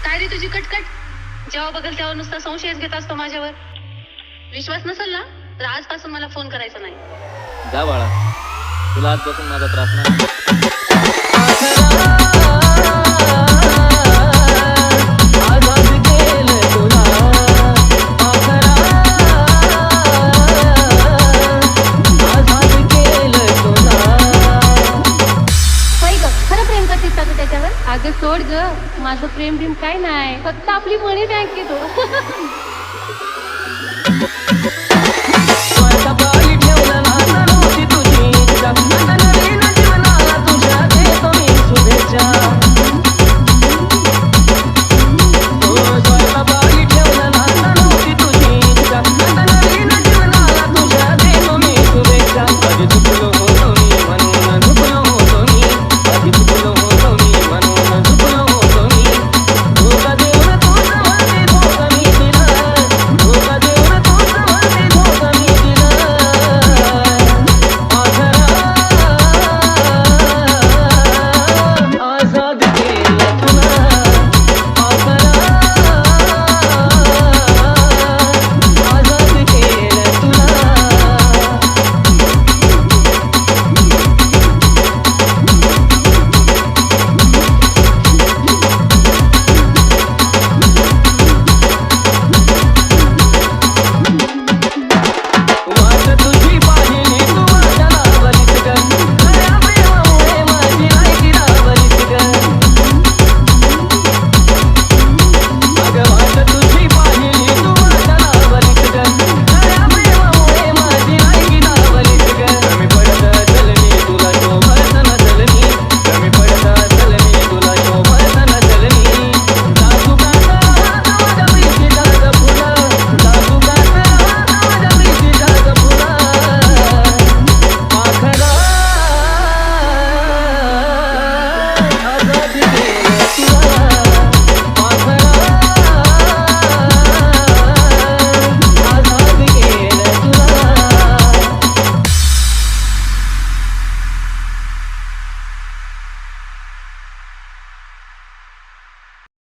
काय रे तुझी कटकट? जेव्हा बघल तेव्हा नुसता संशयच घेत असतो माझ्यावर. विश्वास नसेल ना तर आजपासून मला फोन करायचा नाही. जा बाळा, तुला आजपासून माझा त्रास नाही. त्याच्यावर अगं सोड ग, माझं प्रेम बिम काय नाही, फक्त आपली मनी बँक येतो.